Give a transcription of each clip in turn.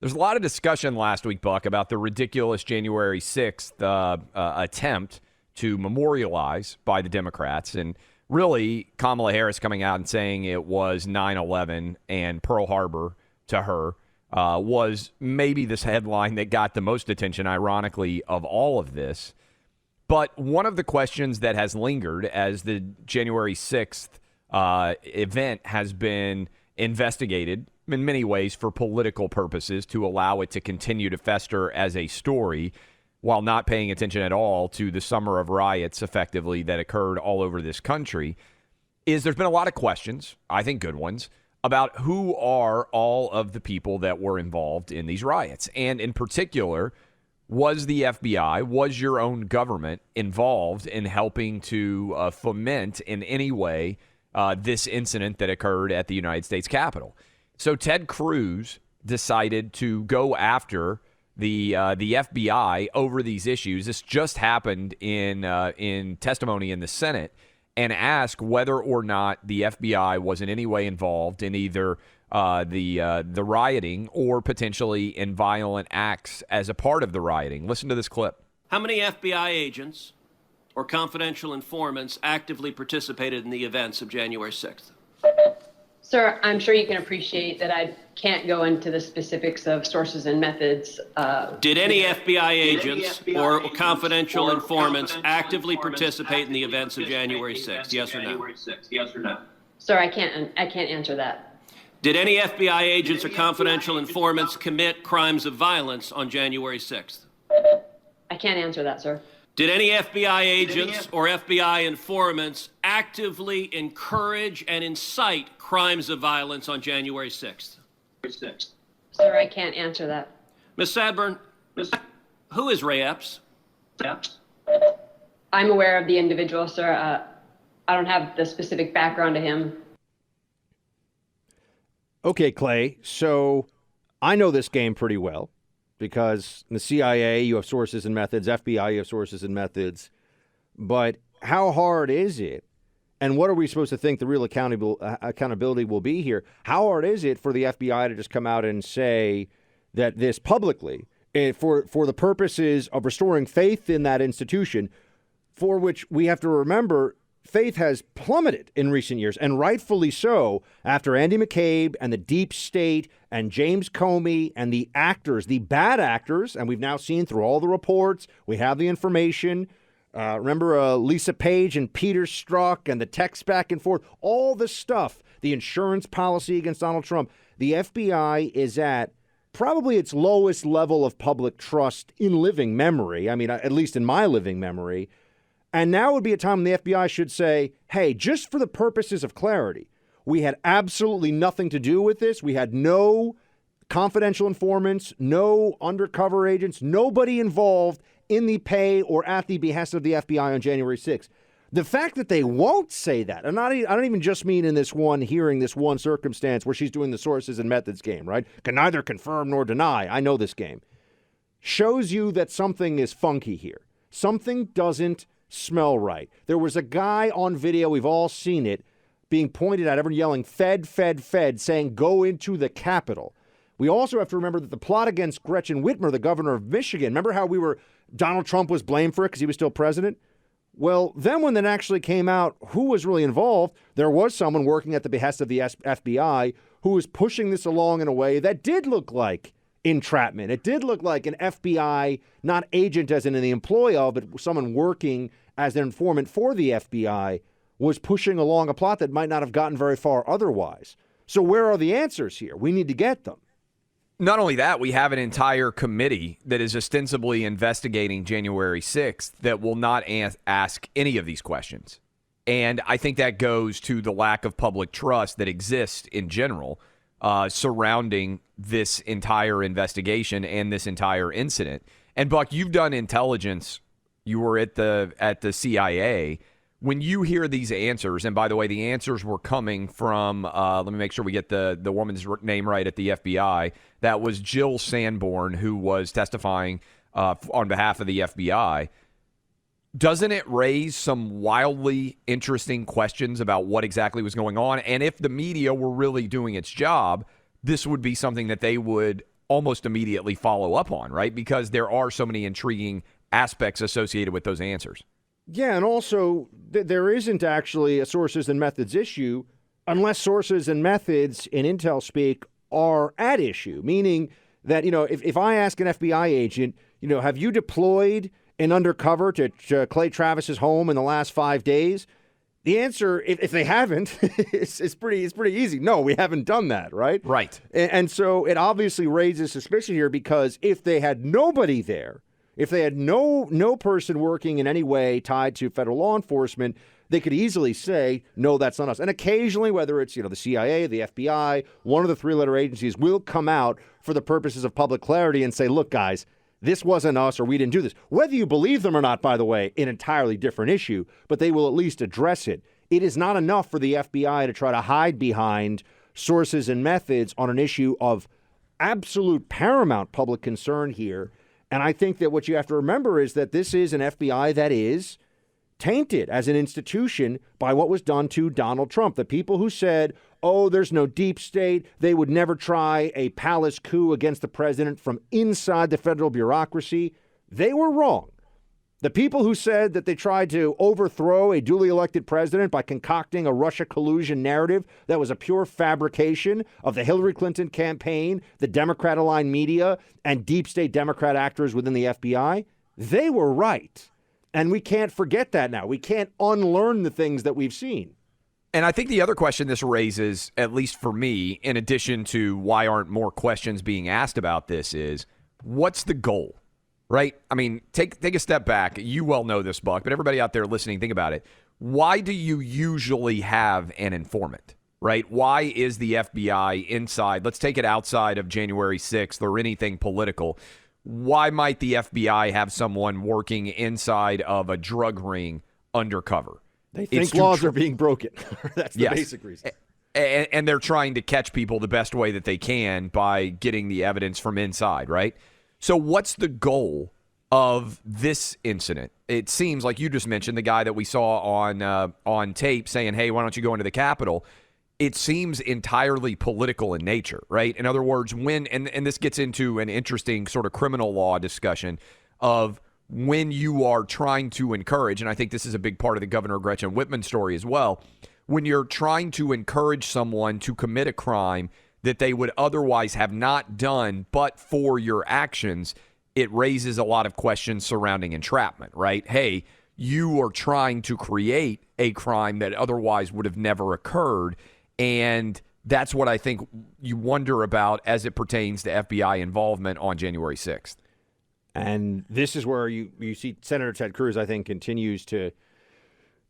There's a lot of discussion last week, Buck, about the ridiculous January 6th attempt to memorialize by the Democrats. And really, Kamala Harris coming out and saying it was 9/11 and Pearl Harbor to her was maybe this headline that got the most attention, ironically, of all of this. But one of the questions that has lingered as the January 6th event has been investigated in many ways for political purposes to allow it to continue to fester as a story while not paying attention at all to the summer of riots effectively that occurred all over this country, is there's been a lot of questions, I think good ones, about who are all of the people that were involved in these riots. And in particular, was the FBI, was your own government involved in helping to foment in any way this incident that occurred at the United States Capitol? So Ted Cruz decided to go after the FBI over these issues. This just happened in testimony in the Senate, and ask whether or not the FBI was in any way involved in either the rioting or potentially in violent acts as a part of the rioting. Listen to this clip. How many FBI agents or confidential informants actively participated in the events of January 6th? Sir, I'm sure you can appreciate that I can't go into the specifics of sources and methods. Did any FBI agents or confidential informants actively participate in the events of January 6th? Yes or no? Sir, I can't answer that. Did any FBI agents or confidential informants commit crimes of violence on January 6th? I can't answer that, sir. Did any FBI agents or FBI informants actively encourage and incite crimes of violence on January 6th? Sir, I can't answer that. Ms. Sadburn, who is Ray Epps? I'm aware of the individual, sir. I don't have the specific background to him. Okay, Clay, so I know this game pretty well because in the CIA, you have sources and methods, FBI, you have sources and methods. But how hard is it, and what are we supposed to think the real accountability will be here? How hard is it for the FBI to just come out and say that this publicly, for the purposes of restoring faith in that institution, for which we have to remember faith has plummeted in recent years, and rightfully so, after Andy McCabe and the deep state and James Comey and the actors, the bad actors, and we've now seen through all the reports, we have the information. Remember Lisa Page and Peter Strzok and the texts back and forth, all the stuff, the insurance policy against Donald Trump. The FBI is at probably its lowest level of public trust in living memory. I mean, at least in my living memory. And now would be a time when the FBI should say, hey, just for the purposes of clarity, we had absolutely nothing to do with this. We had no confidential informants, no undercover agents, nobody involved in the pay or at the behest of the FBI on January 6th. The fact that they won't say that, and I don't even just mean in this one hearing, this one circumstance where she's doing the sources and methods game, right? Can neither confirm nor deny. I know this game. Shows you that something is funky here. Something doesn't smell right. There was a guy on video, we've all seen it, being pointed at, everyone yelling, Fed, Fed, Fed, saying go into the Capitol. We also have to remember that the plot against Gretchen Whitmer, the governor of Michigan, remember how Donald Trump was blamed for it because he was still president? Well, then when it actually came out who was really involved, there was someone working at the behest of the FBI who was pushing this along in a way that did look like entrapment. It did look like an FBI, not agent as in the employee of, but someone working as an informant for the FBI was pushing along a plot that might not have gotten very far otherwise. So where are the answers here? We need to get them. Not only that, we have an entire committee that is ostensibly investigating January 6th that will not ask any of these questions. And I think that goes to the lack of public trust that exists in general surrounding this entire investigation and this entire incident. And Buck, you've done intelligence. You were at the CIA. When you hear these answers, and by the way, the answers were coming from, let me make sure we get the woman's name right at the FBI. That was Jill Sanborn, who was testifying on behalf of the FBI. Doesn't it raise some wildly interesting questions about what exactly was going on? And if the media were really doing its job, this would be something that they would almost immediately follow up on, right? Because there are so many intriguing aspects associated with those answers. Yeah, and also there isn't actually a sources and methods issue unless sources and methods in intel speak are at issue, meaning that, if I ask an FBI agent, have you deployed an undercover to Clay Travis's home in the last 5 days? The answer, if they haven't, is pretty easy. No, we haven't done that, right? Right. And so it obviously raises suspicion here, because if they had nobody there, if they had no person working in any way tied to federal law enforcement, they could easily say, no, that's not us. And occasionally, whether it's the CIA, the FBI, one of the three-letter agencies will come out for the purposes of public clarity and say, look, guys, this wasn't us, or we didn't do this. Whether you believe them or not, by the way, an entirely different issue, but they will at least address it. It is not enough for the FBI to try to hide behind sources and methods on an issue of absolute paramount public concern here. And I think that what you have to remember is that this is an FBI that is tainted as an institution by what was done to Donald Trump. The people who said, oh, there's no deep state, they would never try a palace coup against the president from inside the federal bureaucracy, they were wrong. The people who said that they tried to overthrow a duly elected president by concocting a Russia collusion narrative that was a pure fabrication of the Hillary Clinton campaign, the Democrat-aligned media, and deep state Democrat actors within the FBI, they were right. And we can't forget that now. We can't unlearn the things that we've seen. And I think the other question this raises, at least for me, in addition to why aren't more questions being asked about this, is what's the goal, right? I mean, take a step back. You well know this, Buck, but everybody out there listening, think about it. Why do you usually have an informant, right? Why is the FBI inside? Let's take it outside of January 6th or anything political. Why might the FBI have someone working inside of a drug ring undercover? They think laws are being broken. That's the basic reason. And they're trying to catch people the best way that they can by getting the evidence from inside, right? So what's the goal of this incident? It seems like you just mentioned the guy that we saw on tape saying, hey, why don't you go into the Capitol? It seems entirely political in nature, right? In other words, and this gets into an interesting sort of criminal law discussion of when you are trying to encourage, and I think this is a big part of the Governor Gretchen Whitman story as well, when you're trying to encourage someone to commit a crime that they would otherwise have not done but for your actions, it raises a lot of questions surrounding entrapment, right? Hey, you are trying to create a crime that otherwise would have never occurred. And that's what I think you wonder about as it pertains to FBI involvement on January 6th. And this is where you see Senator Ted Cruz, I think, continues to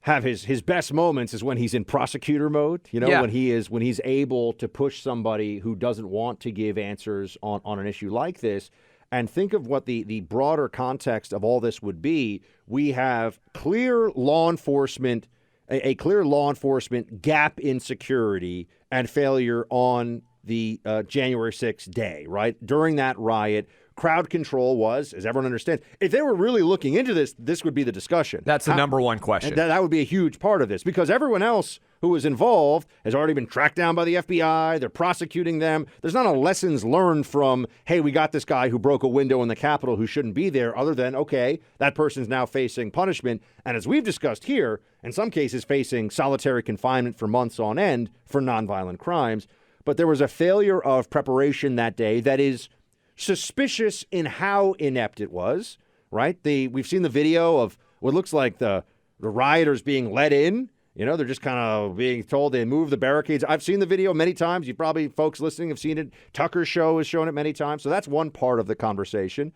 have his best moments is when he's in prosecutor mode, when he's able to push somebody who doesn't want to give answers on an issue like this. And think of what the broader context of all this would be. We have clear law enforcement, a clear law enforcement gap in security and failure on the January 6th day, right? During that riot, crowd control was, as everyone understands, if they were really looking into this, this would be the discussion. That's the number one question. That would be a huge part of this, because everyone else who was involved has already been tracked down by the FBI. They're prosecuting them. There's not a lessons learned from, hey, we got this guy who broke a window in the Capitol who shouldn't be there, other than, okay, that person's now facing punishment. And as we've discussed here, in some cases facing solitary confinement for months on end for nonviolent crimes. But there was a failure of preparation that day that is suspicious in how inept it was, right? We've seen the video of what looks like the rioters being let in. They're just kind of being told they move the barricades. I've seen the video many times. You probably, folks listening, have seen it. Tucker's show has shown it many times. So that's one part of the conversation.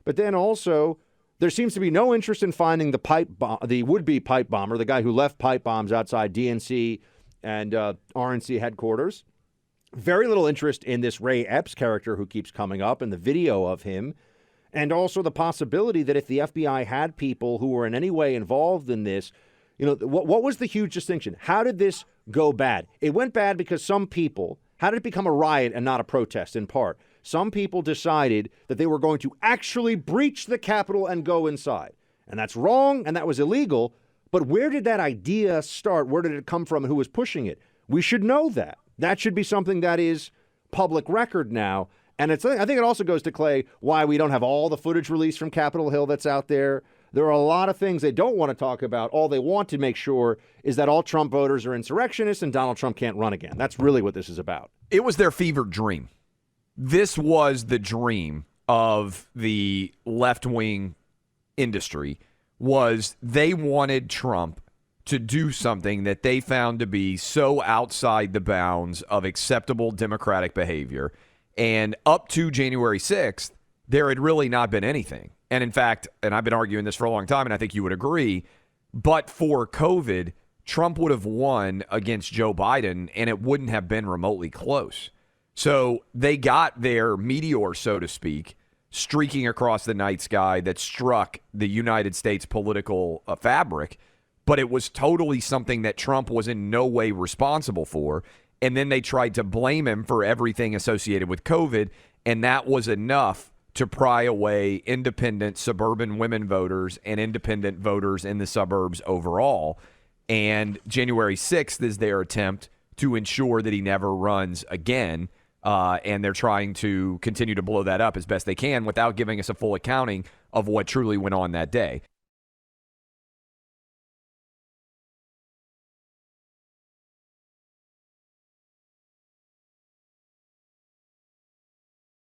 But then also, there seems to be no interest in finding the would-be pipe bomber, the guy who left pipe bombs outside DNC and RNC headquarters. Very little interest in this Ray Epps character who keeps coming up in the video of him. And also the possibility that if the FBI had people who were in any way involved in this, what was the huge distinction? How did this go bad? It went bad because some people, how did it become a riot and not a protest in part? Some people decided that they were going to actually breach the Capitol and go inside. And that's wrong, and that was illegal. But where did that idea start? Where did it come from, and who was pushing it? We should know that. That should be something that is public record now. And I think it also goes to, Clay, why we don't have all the footage released from Capitol Hill that's out there. There are a lot of things they don't want to talk about. All they want to make sure is that all Trump voters are insurrectionists and Donald Trump can't run again. That's really what this is about. It was their fevered dream. This was the dream of the left-wing industry, was they wanted Trump to do something that they found to be so outside the bounds of acceptable Democratic behavior. And up to January 6th, there had really not been anything. And in fact, and I've been arguing this for a long time, and I think you would agree, but for COVID, Trump would have won against Joe Biden, and it wouldn't have been remotely close. So they got their meteor, so to speak, streaking across the night sky that struck the United States political fabric, but it was totally something that Trump was in no way responsible for. And then they tried to blame him for everything associated with COVID, and that was enough to pry away independent suburban women voters and independent voters in the suburbs overall. And January 6th is their attempt to ensure that he never runs again. And they're trying to continue to blow that up as best they can without giving us a full accounting of what truly went on that day.